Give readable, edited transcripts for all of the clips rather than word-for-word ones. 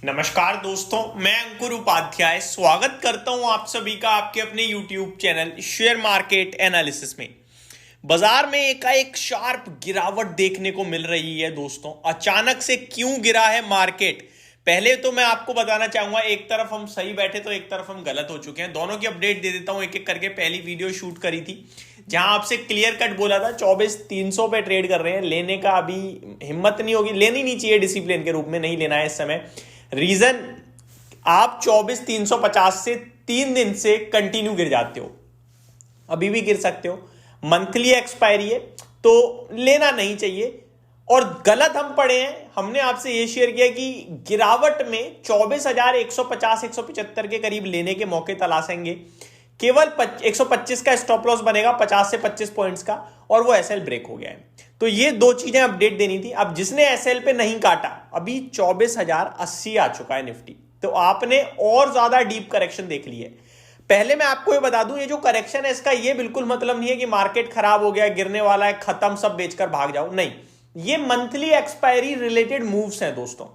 नमस्कार दोस्तों, मैं अंकुर उपाध्याय स्वागत करता हूं आप सभी का आपके अपने YouTube channel share market analysis में। बाजार में एकाएक शार्प गिरावट देखने को मिल रही है दोस्तों। अचानक से क्यों गिरा है मार्केट, पहले तो मैं आपको बताना चाहूंगा। एक तरफ हम सही बैठे तो एक तरफ हम गलत हो चुके हैं। दोनों की अपडेट दे देता हूं एक एक करके। पहली वीडियो शूट करी थी जहां आपसे क्लियर कट बोला था 24,300 पे ट्रेड कर रहे हैं, लेने का अभी हिम्मत नहीं होगी, लेनी नहीं चाहिए, डिसिप्लिन के रूप में नहीं लेना है इस समय। रीजन, आप 24,350 से 3 दिन से कंटिन्यू गिर जाते हो, अभी भी गिर सकते हो। मंथली एक्सपायरी है तो लेना नहीं चाहिए। और गलत हम पड़े हैं, हमने आपसे यह शेयर किया कि गिरावट में 24,150-175 के करीब लेने के मौके तलाशेंगे। केवल 125 का स्टॉप लॉस बनेगा, 50 से 25 पॉइंट्स का, और वो एसएल ब्रेक हो गया है। तो ये दो चीजें अपडेट देनी थी। अब जिसने एसएल पे नहीं काटा, अभी 24,080 आ चुका है निफ्टी, तो आपने और ज्यादा डीप करेक्शन देख ली है। पहले मैं आपको ये बता दूं, ये जो करेक्शन है इसका ये बिल्कुल मतलब नहीं है कि मार्केट खराब हो गया, गिरने वाला है, खत्म, सब बेचकर भाग जाओ, नहीं। ये मंथली एक्सपायरी रिलेटेड मूव्स हैं दोस्तों।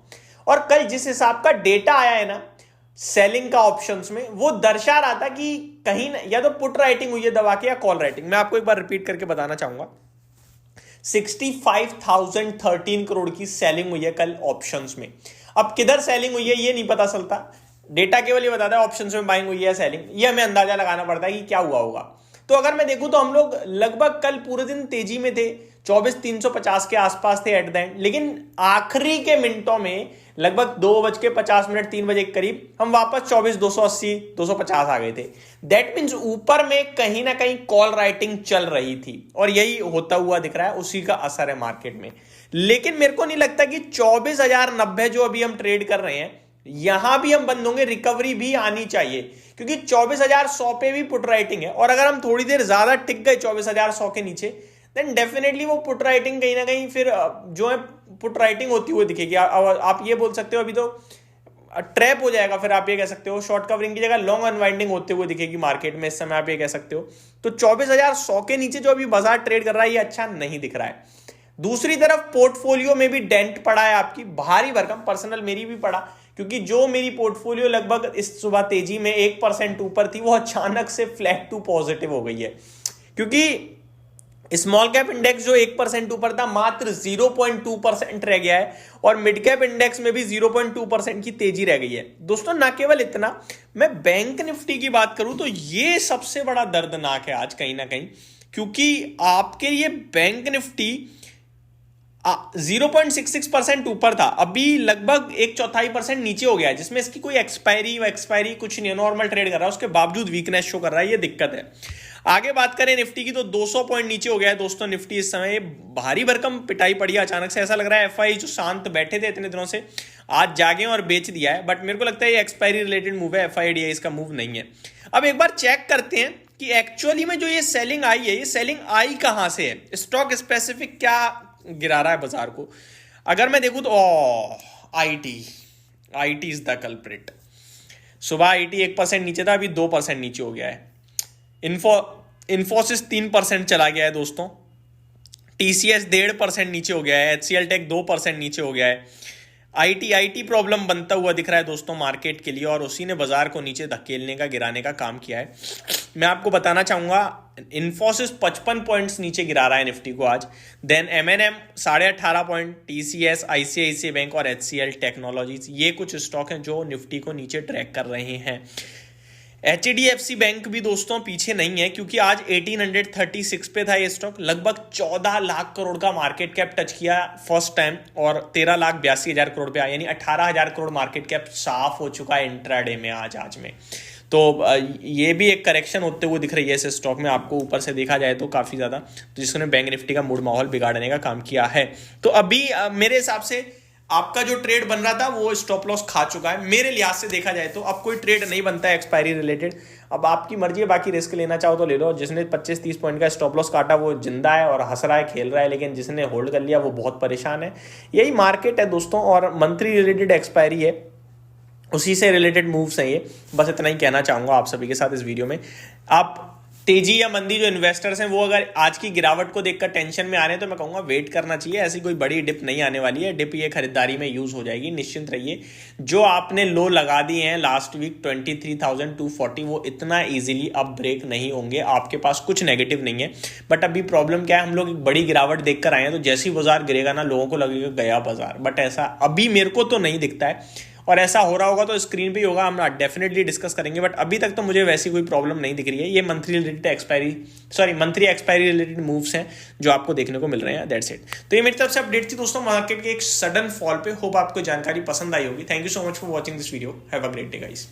और कल जिस हिसाब का डेटा आया है ना सेलिंग का ऑप्शंस में, वो दर्शा रहा था कि कहीं ना या तो पुट राइटिंग हुई है दबा के या कॉल राइटिंग। मैं आपको एक बार रिपीट करके बताना चाहूंगा। 65,013 करोड़ की सेलिंग हुई है कल ऑप्शंस में। अब किधर सेलिंग हुई है ये नहीं पता चलता, डेटा केवल ये बताता है ऑप्शंस में बाइंग हुई है सेलिंग, ये हमें अंदाजा लगाना पड़ता है कि क्या हुआ होगा। तो अगर मैं देखूं तो हम लोग लगभग कल पूरे दिन तेजी में थे, 24,350 के आसपास थे एट द एंड, लेकिन आखिरी के मिनटों में लगभग 2:50 3 बजे के करीब हम वापस 24,280 250 आ गए थे। दैट मीन्स ऊपर में कहीं ना कहीं कॉल राइटिंग चल रही थी और यही होता हुआ दिख रहा है, उसी का असर है मार्केट में। लेकिन मेरे को नहीं लगता कि 24,090 जो अभी हम ट्रेड कर रहे हैं यहां भी हम बंद होंगे, रिकवरी भी आनी चाहिए, क्योंकि 24,100 पे भी पुट राइटिंग है। और अगर हम थोड़ी देर ज्यादा टिक गए 24,100 के नीचे, देन डेफिनेटली वो पुट राइटिंग कहीं ना कहीं फिर जो है पुट राइटिंग होती हुई दिखेगी। आप ये बोल सकते हो अभी तो ट्रैप हो जाएगा, फिर आप ये कह सकते हो शॉर्ट कवरिंग की जगह लॉन्ग अनवाइंडिंग होते हुए दिखेगी मार्केट में इस समय, आप ये कह सकते हो। तो 24,100 के नीचे जो अभी बाजार ट्रेड कर रहा है ये अच्छा नहीं दिख रहा है। दूसरी तरफ पोर्टफोलियो में भी डेंट पड़ा है आपकी, भारी भरकम, पर्सनल मेरी भी पड़ा, क्योंकि जो मेरी पोर्टफोलियो लगभग इस सुबह तेजी में 1% ऊपर थी वो अचानक से फ्लैट टू पॉजिटिव हो गई है। क्योंकि स्मॉल कैप इंडेक्स जो 1% ऊपर था मात्र 0.2% रह गया है, और मिड कैप इंडेक्स में भी 0.2% की तेजी रह गई है दोस्तों। ना केवल इतना, मैं बैंक निफ्टी की बात करूं तो ये सबसे बड़ा दर्दनाक है आज कहीं ना कहीं, क्योंकि आपके लिए बैंक निफ्टी 0.66% ऊपर था, अभी लगभग 1/4% नीचे हो गया है, जिसमें इसकी कोई एक्सपायरी कुछ नहीं है, नॉर्मल ट्रेड कर रहा है, उसके बावजूद वीकनेस शो कर रहा है, ये दिक्कत है। आगे बात करें निफ्टी की तो 200 पॉइंट नीचे हो गया है दोस्तों निफ्टी इस समय। भारी भरकम पिटाई पड़ी है अचानक से, ऐसा लग रहा है एफआई जो शांत बैठे थे इतने दिनों से आज जागे और बेच दिया है। बट मेरे को लगता है ये एक्सपायरी रिलेटेड मूव है, एफआईडीआई इसका मूव नहीं है। अब एक बार चेक करते हैं कि एक्चुअली में जो ये सेलिंग आई है, ये सेलिंग आई कहां से है, स्टॉक स्पेसिफिक क्या गिरा रहा है बाजार को। अगर मैं देखूं तो आईटी इज द कल्प्रिट। सुबह आईटी 1% नीचे था, अभी 2% नीचे हो गया है। इन्फोसिस 3% चला गया है दोस्तों। टीसीएस 1.5% नीचे हो गया है। एचसीएल टेक 2% नीचे हो गया है। आईटी प्रॉब्लम बनता हुआ दिख रहा है दोस्तों मार्केट के लिए, और उसी ने बाजार को नीचे धकेलने का, गिराने का काम किया है। मैं आपको बताना चाहूंगा, इन्फोसिस 55 पॉइंट्स नीचे गिरा रहा है निफ्टी को आज। Then M N M 18.5 point, TCS, ICICI bank और एचसीएल टेक्नोलॉजीज, ये कुछ स्टॉक हैं जो निफ्टी को नीचे ट्रैक कर रहे हैं। एचडीएफसी बैंक भी दोस्तों पीछे नहीं है, क्योंकि आज 1836 पे था ये स्टॉक, लगभग 14 लाख करोड़ का मार्केट कैप टच किया फर्स्ट टाइम, और 13,82,000 करोड़ पे आया, यानी 18,000 करोड़ मार्केट कैप साफ हो चुका है इंट्राडे में आज में। तो ये भी एक करेक्शन होते हुए दिख रही है इस स्टॉक में आपको, ऊपर से देखा जाए तो काफी ज्यादा, तो जिसने बैंक निफ्टी का मूड माहौल बिगाड़ने का काम किया है। तो अभी मेरे हिसाब से आपका जो ट्रेड बन रहा था वो स्टॉप लॉस खा चुका है मेरे लिहाज से देखा जाए तो। अब कोई ट्रेड नहीं बनता है एक्सपायरी रिलेटेड, अब आपकी मर्जी है, बाकी रिस्क लेना चाहो तो ले लो। जिसने 25-30 पॉइंट का स्टॉप लॉस काटा वो जिंदा है और हंस रहा है, खेल रहा है, लेकिन जिसने होल्ड कर लिया वो बहुत परेशान है। यही मार्केट है दोस्तों, और मंथली रिलेटेड एक्सपायरी है, उसी से रिलेटेड मूव्स हैं ये। बस इतना ही कहना चाहूंगा आप सभी के साथ इस वीडियो में। आप तेजी या मंदी जो इन्वेस्टर्स हैं वो अगर आज की गिरावट को देखकर टेंशन में आ रहे हैं तो मैं कहूंगा वेट करना चाहिए। ऐसी कोई बड़ी डिप नहीं आने वाली है। डिप ये खरीदारी में यूज हो जाएगी, निश्चिंत रहिए। जो आपने लो लगा दिए हैं लास्ट वीक 23,240 वो इतना इजीली अब ब्रेक नहीं होंगे। आपके पास कुछ नेगेटिव नहीं है, बट अभी प्रॉब्लम क्या है, हम लोग एक बड़ी गिरावट देखकर आए हैं तो जैसी बाजार गिरेगा ना लोगों को लगेगा गया बाजार, बट ऐसा अभी मेरे को तो नहीं दिखता है। और ऐसा हो रहा होगा तो स्क्रीन पे ही होगा, हम डेफिनेटली डिस्कस करेंगे, बट अभी तक तो मुझे वैसी कोई प्रॉब्लम नहीं दिख रही है। ये मंथली एक्सपायरी रिलेटेड मूव्स हैं जो आपको देखने को मिल रहे हैं। That's it. तो ये मेरी तरफ से अपडेट थी दोस्तों मार्केट के एक सडन फॉल पे। होप आपको जानकारी पसंद आई होगी। Thank you so much for watching this video. Have a great day guys.